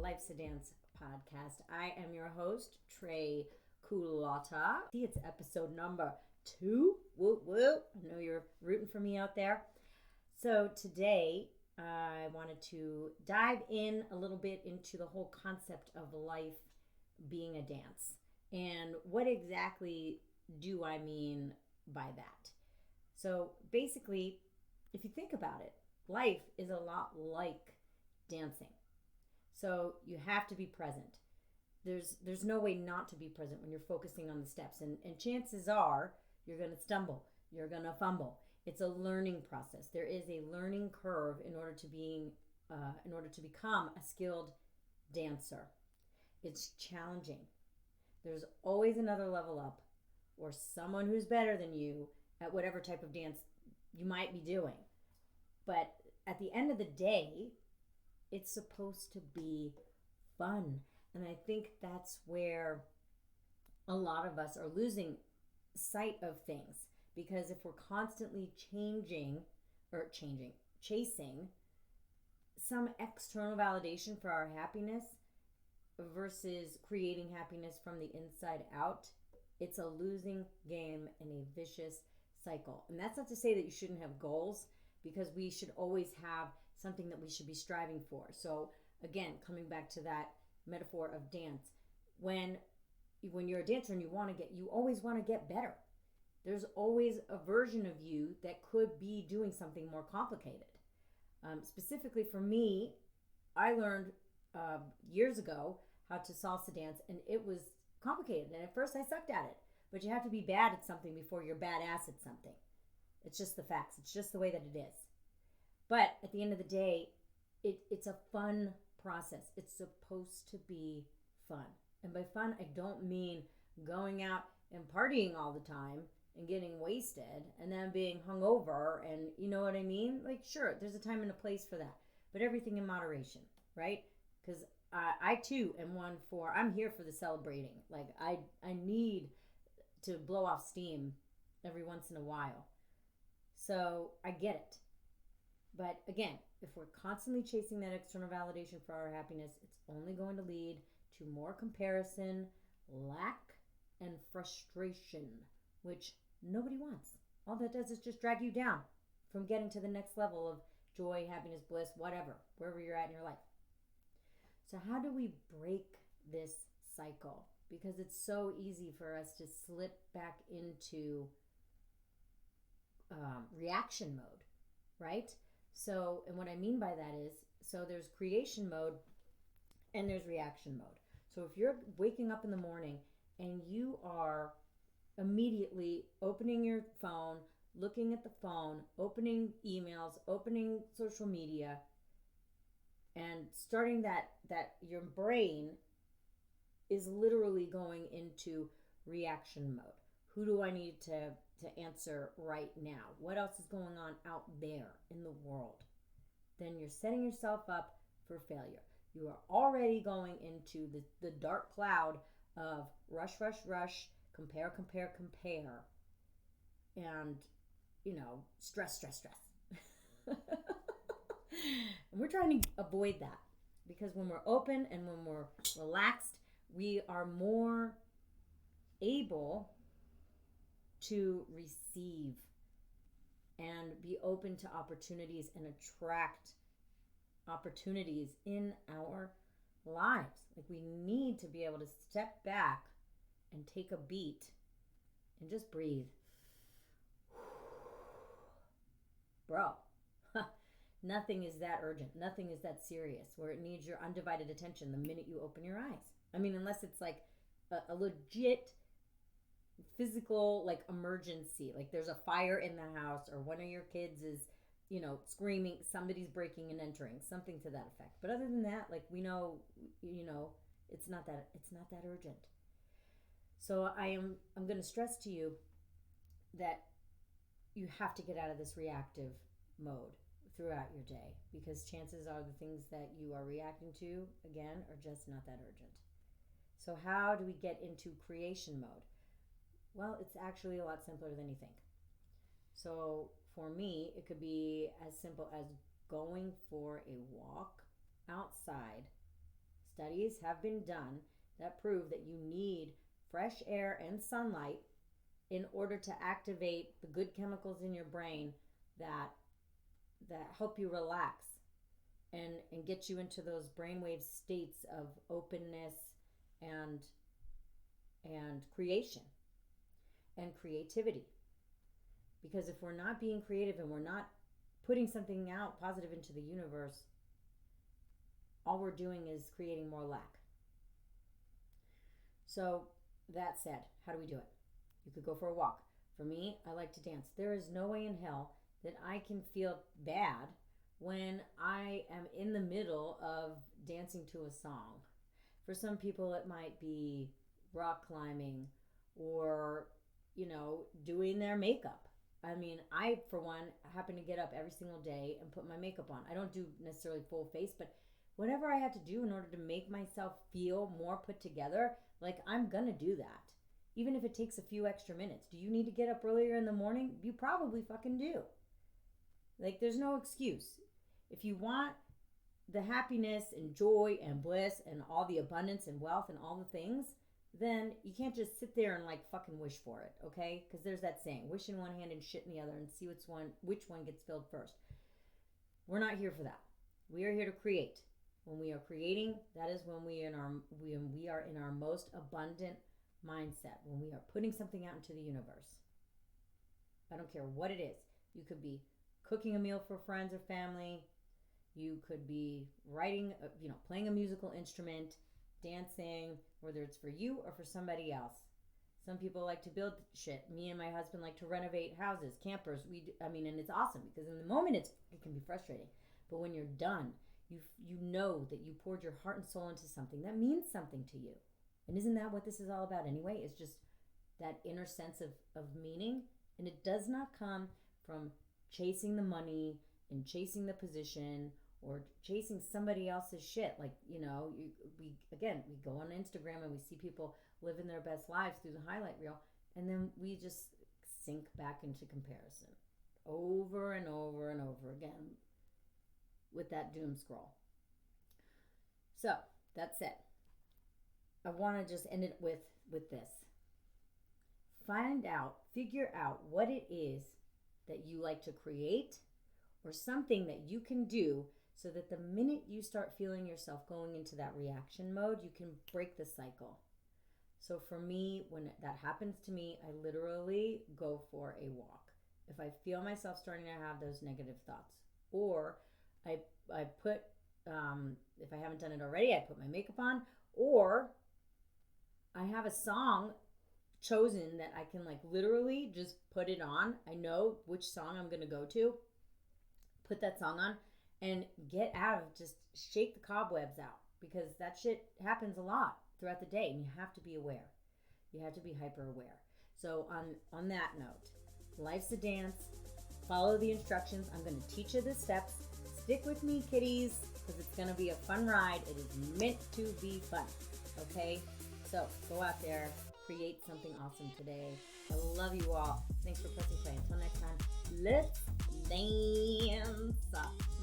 Life's a Dance podcast. I am your host, Trey Culotta. See, it's episode number 2. Whoop, whoop. I know you're rooting for me out there. So today, I wanted to dive in a little bit into the whole concept of life being a dance. And what exactly do I mean by that? So basically, if you think about it, life is a lot like dancing. So you have to be present. There's no way not to be present when you're focusing on the steps. And chances are you're going to stumble, you're going to fumble. It's a learning process. There is a learning curve in order to become a skilled dancer. It's challenging. There's always another level up or someone who's better than you at whatever type of dance you might be doing. But at the end of the day, it's supposed to be fun. And I think that's where a lot of us are losing sight of things. Because if we're constantly chasing some external validation for our happiness versus creating happiness from the inside out, it's a losing game and a vicious cycle. And that's not to say that you shouldn't have goals, because we should always have something that we should be striving for. So again, coming back to that metaphor of dance, when you're a dancer and you always want to get better. There's always a version of you that could be doing something more complicated. Specifically for me, I learned years ago how to salsa dance, and it was complicated. And at first I sucked at it. But you have to be bad at something before you're badass at something. It's just the facts. It's just the way that it is. But at the end of the day, it's a fun process. It's supposed to be fun. And by fun, I don't mean going out and partying all the time and getting wasted and then being hungover, and you know what I mean? Like, sure, there's a time and a place for that. But everything in moderation, right? Because I too am I'm here for the celebrating. Like, I need to blow off steam every once in a while. So I get it. But again, if we're constantly chasing that external validation for our happiness, it's only going to lead to more comparison, lack, and frustration, which nobody wants. All that does is just drag you down from getting to the next level of joy, happiness, bliss, whatever, wherever you're at in your life. So how do we break this cycle? Because it's so easy for us to slip back into reaction mode, right? So, and what I mean by that is, so there's creation mode and there's reaction mode. So if you're waking up in the morning and you are immediately opening your phone, looking at the phone, opening emails, opening social media, and starting that your brain is literally going into reaction mode. Who do I need to answer right now? What else is going on out there in the world? Then you're setting yourself up for failure. You are already going into the dark cloud of rush, compare, and, stress. And we're trying to avoid that, because when we're open and when we're relaxed, we are more able to receive and be open to opportunities and attract opportunities in our lives. Like, we need to be able to step back and take a beat and just breathe. Bro, nothing is that urgent. Nothing is that serious where it needs your undivided attention the minute you open your eyes. I mean, unless it's like a legit physical, like, emergency. Like, there's a fire in the house, or one of your kids is, screaming, somebody's breaking and entering, something to that effect. But other than that, like, we know, it's not that urgent. So I'm going to stress to you that you have to get out of this reactive mode throughout your day, because chances are the things that you are reacting to, again, are just not that urgent. So how do we get into creation mode? Well, it's actually a lot simpler than you think. So for me, it could be as simple as going for a walk outside, Studies have been done that prove that you need fresh air and sunlight in order to activate the good chemicals in your brain that help you relax and get you into those brainwave states of openness and creation and creativity. Because if we're not being creative and we're not putting something out positive into the universe, all we're doing is creating more lack. So that said, how do we do it? You could go for a walk. For me, I like to dance. There is no way in hell that I can feel bad when I am in the middle of dancing to a song. For some people, it might be rock climbing or, doing their makeup. I mean, I, for one, happen to get up every single day and put my makeup on. I don't do necessarily full face, but whatever I have to do in order to make myself feel more put together, like I'm gonna do that. Even if it takes a few extra minutes. Do you need to get up earlier in the morning? You probably fucking do. Like, there's no excuse. If you want the happiness and joy and bliss and all the abundance and wealth and all the things, then you can't just sit there and like fucking wish for it, okay? Because there's that saying, wish in one hand and shit in the other and see which one gets filled first. We're not here for that. We are here to create. When we are creating, that is when we are in our most abundant mindset, when we are putting something out into the universe. I don't care what it is. You could be cooking a meal for friends or family. You could be writing, playing a musical instrument, dancing, whether it's for you or for somebody else. Some people like to build shit. Me and my husband like to renovate houses, campers. And it's awesome because in the moment it can be frustrating. But when you're done, you know that you poured your heart and soul into something that means something to you. And isn't that what this is all about anyway? It's just that inner sense of meaning. And it does not come from chasing the money and chasing the position or chasing somebody else's shit. Like, we go on Instagram and we see people living their best lives through the highlight reel. And then we just sink back into comparison over and over and over again with that doom scroll. So that's it. I want to just end it with this. Figure out what it is that you like to create or something that you can do so that the minute you start feeling yourself going into that reaction mode, you can break the cycle. So for me, when that happens to me, I literally go for a walk. If I feel myself starting to have those negative thoughts, or I put, if I haven't done it already, I put my makeup on, or I have a song chosen that I can like literally just put it on. I know which song I'm going to go to, put that song on and get out of, just shake the cobwebs out, because that shit happens a lot throughout the day and you have to be aware. You have to be hyper aware. So on that note, life's a dance. Follow the instructions. I'm going to teach you the steps. Stick with me, kiddies, because it's going to be a fun ride. It is meant to be fun. Okay? So go out there, create something awesome today. I love you all. Thanks for pressing play. Until next time, let's dance.